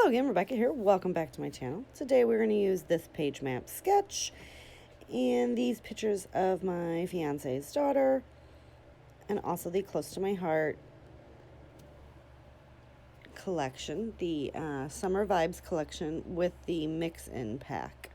Hello again, Rebecca here. Welcome back to my channel. Today we're going to use this page map sketch and these pictures of my fiance's daughter and also the Close to My Heart collection, the Summer Vibes collection with the mix-in pack.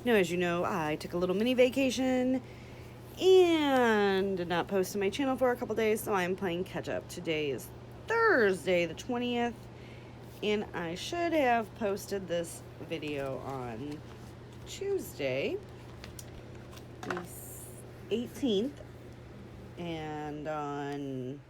Now, as you know, I took a little mini vacation and did not post to my channel for a couple days, so I'm playing catch up. Today is Thursday the 20th. And I should have posted this video on Tuesday, the 18th, and on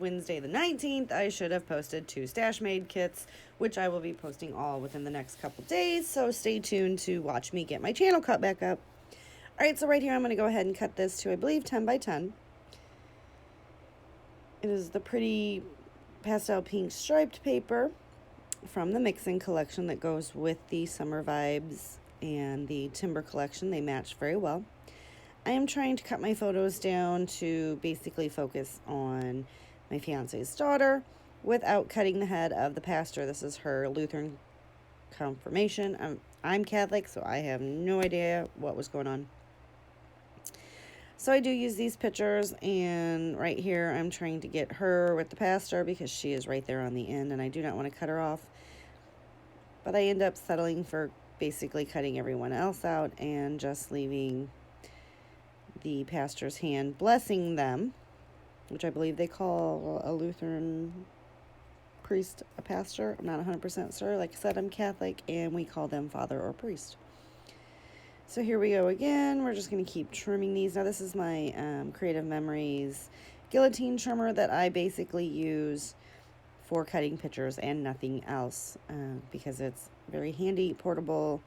Wednesday the 19th, I should have posted 2 Stash Made kits, which I will be posting all within the next couple days, so stay tuned to watch me get my channel cut back up. Alright, so right here I'm going to go ahead and cut this to, I believe, 10 by 10. It is the pretty pastel pink striped paper from the Mix-In collection that goes with the Summer Vibes and the Timber collection. They match very well. I am trying to cut my photos down to basically focus on my fiance's daughter without cutting the head of the pastor. This is her Lutheran confirmation. I'm Catholic, so I have no idea what was going on. So I do use these pictures, and right here I'm trying to get her with the pastor because she is right there on the end and I do not want to cut her off. But I end up settling for basically cutting everyone else out and just leaving the pastor's hand blessing them, which I believe they call a Lutheran priest a pastor. I'm not 100% sure. Like I said, I'm Catholic and we call them father or priest. So here we go again. We're just going to keep trimming these. Now this is my Creative Memories guillotine trimmer that I basically use for cutting pictures and nothing else because it's very handy, portable,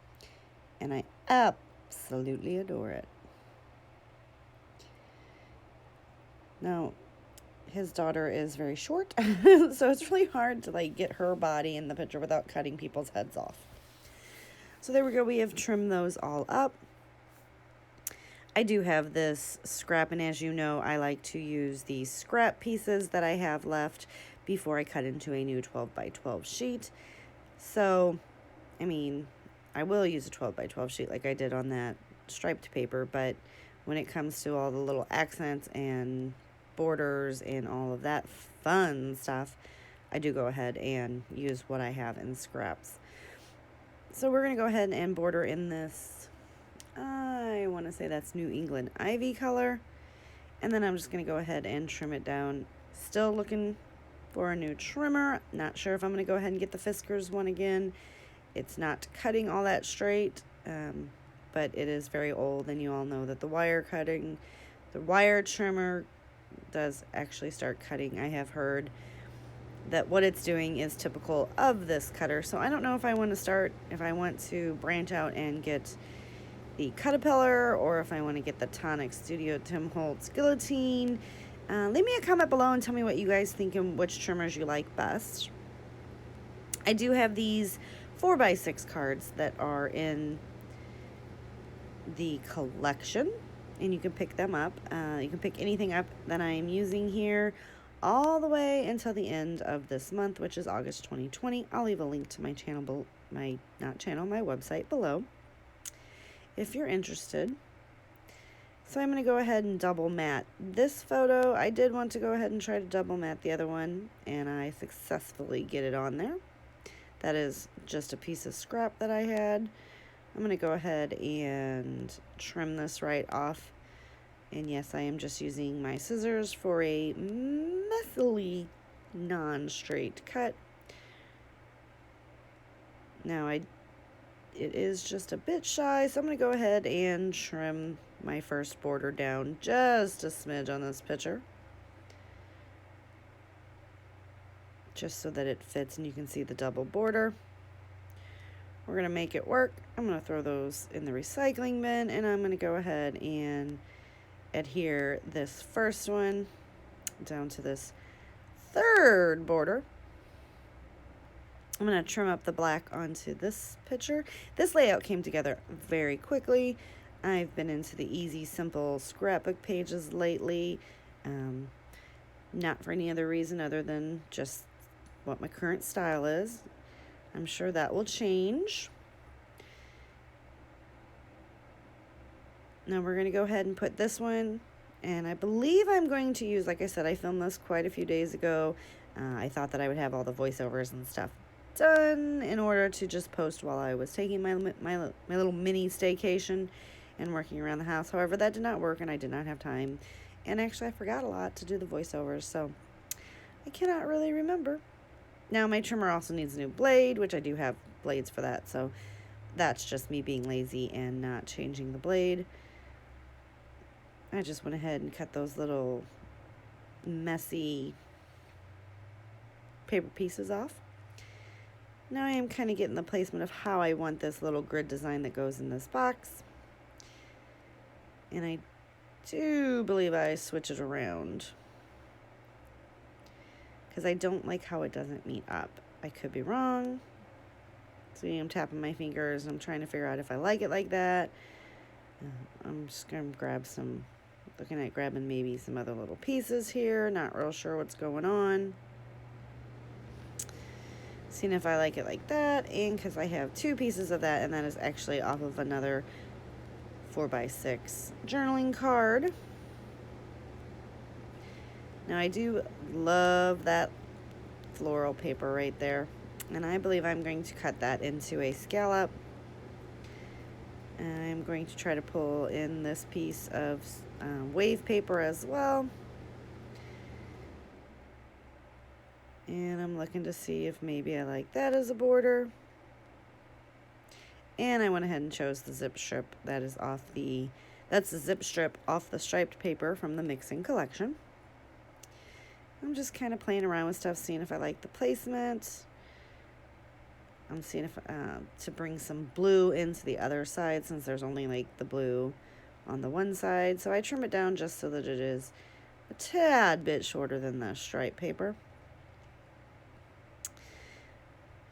and I absolutely adore it. Now, his daughter is very short, so it's really hard to like get her body in the picture without cutting people's heads off. So there we go. We have trimmed those all up. I do have this scrap, and as you know, I like to use these scrap pieces that I have left before I cut into a new 12 by 12 sheet. So, I mean, I will use a 12 by 12 sheet like I did on that striped paper, but when it comes to all the little accents and borders and all of that fun stuff, I do go ahead and use what I have in scraps. So we're going to go ahead and border in this, I want to say that's New England Ivy color. And then I'm just going to go ahead and trim it down. Still looking for a new trimmer. Not sure if I'm going to go ahead and get the Fiskars one again. It's not cutting all that straight, but it is very old. And you all know that the wire trimmer does actually start cutting. I have heard that what it's doing is typical of this cutter. So I don't know if I want to branch out and get the Caterpillar or if I want to get the Tonic Studio Tim Holtz guillotine. Leave me a comment below and tell me what you guys think and which trimmers you like best. I do have these 4x6 cards that are in the collection, and you can pick them up. You can pick anything up that I'm using here all the way until the end of this month, which is August 2020. I'll leave a link to my channel, my website below if you're interested. So I'm going to go ahead and double matte this photo. I did want to go ahead and try to double matte the other one, and I successfully get it on there. That is just a piece of scrap that I had. I'm going to go ahead and trim this right off. And yes, I am just using my scissors for a messily non-straight cut. Now it is just a bit shy, so I'm going to go ahead and trim my first border down just a smidge on this picture. Just so that it fits and you can see the double border. We're going to make it work. I'm going to throw those in the recycling bin, and I'm going to go ahead and adhere this first one down to this third border. I'm going to trim up the black onto this picture. This layout came together very quickly. I've been into the easy, simple scrapbook pages lately. Not for any other reason other than just what my current style is. I'm sure that will change. Now we're going to go ahead and put this one, and I believe I'm going to use, like I said, I filmed this quite a few days ago. I thought that I would have all the voiceovers and stuff done in order to just post while I was taking my little mini staycation and working around the house. However, that did not work, and I did not have time. And actually, I forgot a lot to do the voiceovers, so I cannot really remember. Now, my trimmer also needs a new blade, which I do have blades for that, so that's just me being lazy and not changing the blade. I just went ahead and cut those little messy paper pieces off. Now I am kind of getting the placement of how I want this little grid design that goes in this box. And I do believe I switch it around, because I don't like how it doesn't meet up. I could be wrong. See, I'm tapping my fingers and I'm trying to figure out if I like it like that. I'm just going to grab some, looking at grabbing maybe some other little pieces here. Not real sure what's going on. Seeing if I like it like that, and because I have two pieces of that, and that is actually off of another 4x6 journaling card. Now I do love that floral paper right there, and I believe I'm going to cut that into a scallop. And I'm going to try to pull in this piece of wave paper as well. And I'm looking to see if maybe I like that as a border. And I went ahead and chose the zip strip that is off the, that's the zip strip off the striped paper from the Mixing collection. I'm just kind of playing around with stuff, seeing if I like the placement. I'm seeing if, to bring some blue into the other side, since there's only like the blue on the one side. So I trim it down just so that it is a tad bit shorter than the striped paper.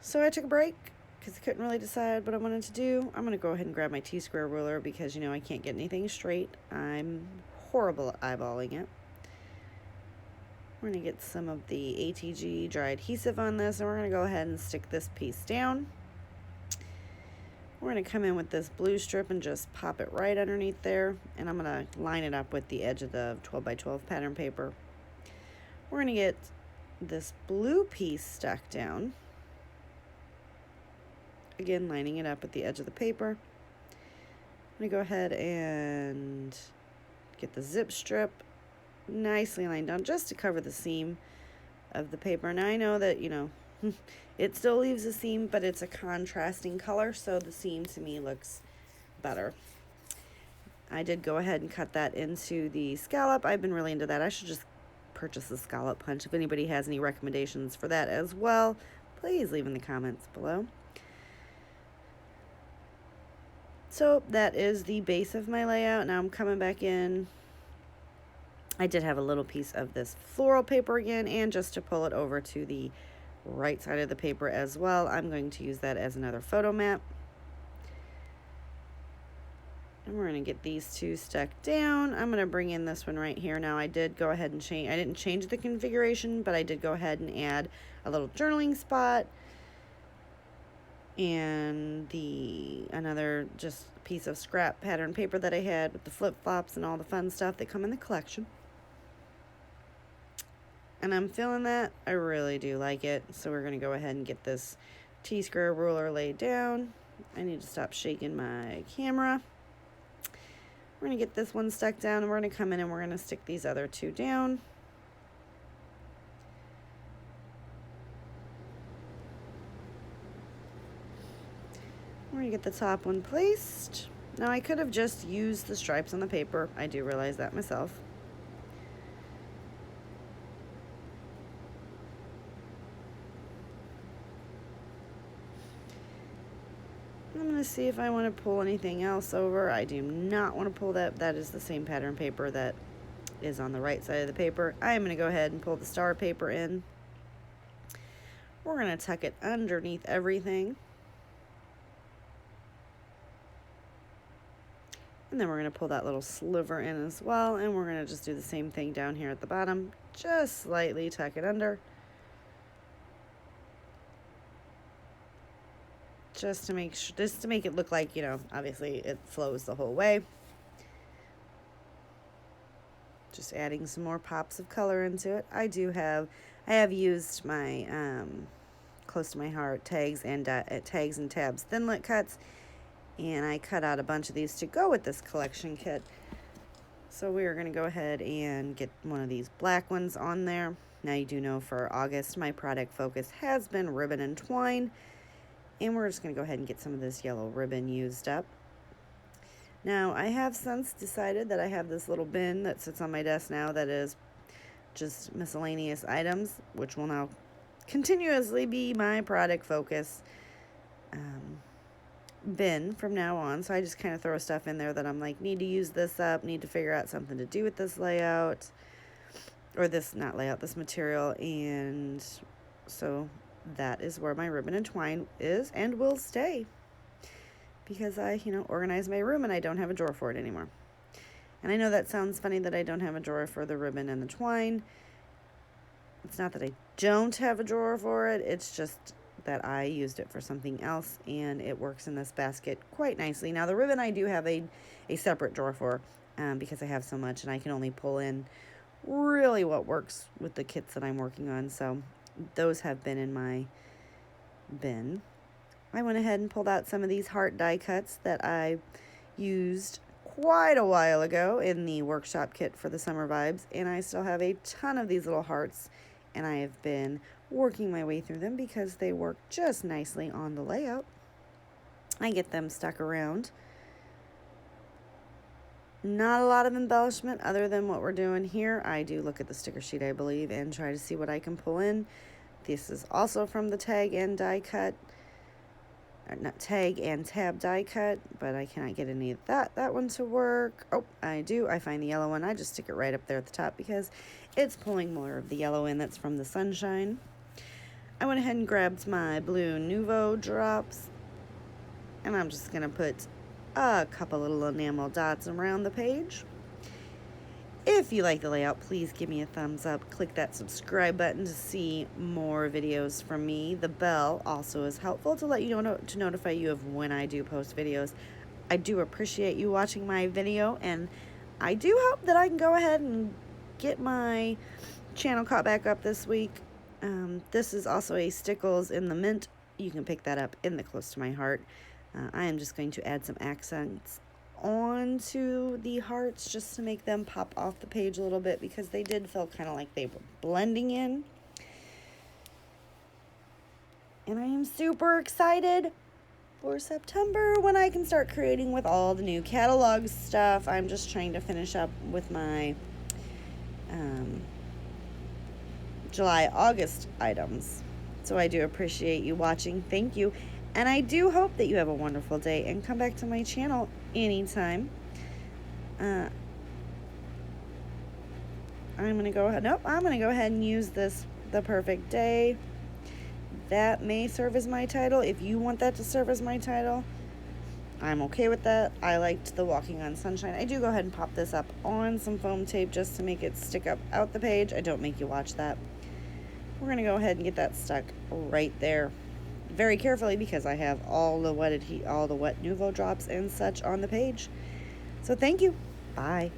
So I took a break because I couldn't really decide what I wanted to do. I'm going to go ahead and grab my T-square ruler because, you know, I can't get anything straight. I'm horrible at eyeballing it. We're going to get some of the ATG dry adhesive on this, and we're going to go ahead and stick this piece down. We're going to come in with this blue strip and just pop it right underneath there, and I'm going to line it up with the edge of the 12x12 pattern paper. We're going to get this blue piece stuck down. Again, lining it up with the edge of the paper. I'm going to go ahead and get the zip strip nicely lined down just to cover the seam of the paper. Now I know that, you know, it still leaves a seam, but it's a contrasting color, so the seam to me looks better. I did go ahead and cut that into the scallop. I've been really into that. I should just purchase the scallop punch. If anybody has any recommendations for that as well, please leave in the comments below. So that is the base of my layout. Now I'm coming back in. I did have a little piece of this floral paper again, and just to pull it over to the right side of the paper as well, I'm going to use that as another photo map. And we're going to get these two stuck down. I'm going to bring in this one right here. Now I did go ahead and change, I didn't change the configuration, but I did go ahead and add a little journaling spot and another just piece of scrap pattern paper that I had with the flip-flops and all the fun stuff that come in the collection. And I'm feeling that. I really do like it. So we're going to go ahead and get this T-square ruler laid down. I need to stop shaking my camera. We're going to get this one stuck down, and we're going to come in and we're going to stick these other two down. We're going to get the top one placed. Now I could have just used the stripes on the paper. I do realize that myself. I'm going to see if I want to pull anything else over. I do not want to pull that. That is the same pattern paper that is on the right side of the paper. I'm going to go ahead and pull the star paper in. We're going to tuck it underneath everything. And then we're going to pull that little sliver in as well. And we're going to just do the same thing down here at the bottom. Just slightly tuck it under. just to make it look like, you know, obviously it flows the whole way. Just adding some more pops of color into it. I have used my close to my heart tags and tabs Thinlit cuts, and I cut out a bunch of these to go with this collection kit. So we are going to go ahead and get one of these black ones on there. Now you do know for August my product focus has been ribbon and twine, and we're just going to go ahead and get some of this yellow ribbon used up. Now I have since decided that I have this little bin that sits on my desk now that is just miscellaneous items, which will now continuously be my product focus bin from now on. So I just kind of throw stuff in there that I'm like, need to use this up, need to figure out something to do with this layout, or this material. And so that is where my ribbon and twine is and will stay, because I, organize my room and I don't have a drawer for it anymore. And I know that sounds funny that I don't have a drawer for the ribbon and the twine. It's not that I don't have a drawer for it, it's just that I used it for something else, and it works in this basket quite nicely. Now the ribbon I do have a separate drawer for, because I have so much and I can only pull in really what works with the kits that I'm working on. So those have been in my bin. I went ahead and pulled out some of these heart die cuts that I used quite a while ago in the workshop kit for the summer vibes, and I still have a ton of these little hearts, and I have been working my way through them because they work just nicely on the layout. I get them stuck around. Not a lot of embellishment other than what we're doing here. I do look at the sticker sheet, I believe, and try to see what I can pull in. This is also from the tag and die cut. Not tag and tab die cut, but I cannot get any of that one to work. Oh, I do. I find the yellow one. I just stick it right up there at the top because it's pulling more of the yellow in that's from the sunshine. I went ahead and grabbed my blue Nuvo drops, and I'm just going to put a couple little enamel dots around the page. If you like the layout, please give me a thumbs up. Click that subscribe button to see more videos from me. The bell also is helpful to let you know, to notify you of when I do post videos. I do appreciate you watching my video, and I do hope that I can go ahead and get my channel caught back up this week. This is also a Stickles in the mint. You can pick that up in the Close to My Heart. I am just going to add some accents onto the hearts just to make them pop off the page a little bit, because they did feel kind of like they were blending in. And I am super excited for September when I can start creating with all the new catalog stuff. I'm just trying to finish up with my July, August items. So I do appreciate you watching. Thank you. And I do hope that you have a wonderful day and come back to my channel anytime. I'm going to go ahead and use this, The Perfect Day. That may serve as my title. If you want that to serve as my title, I'm okay with that. I liked the Walking on Sunshine. I do go ahead and pop this up on some foam tape just to make it stick up out the page. I don't make you watch that. We're going to go ahead and get that stuck right there very carefully, because I have all the wet Nuvo drops and such on the page. So thank you. Bye.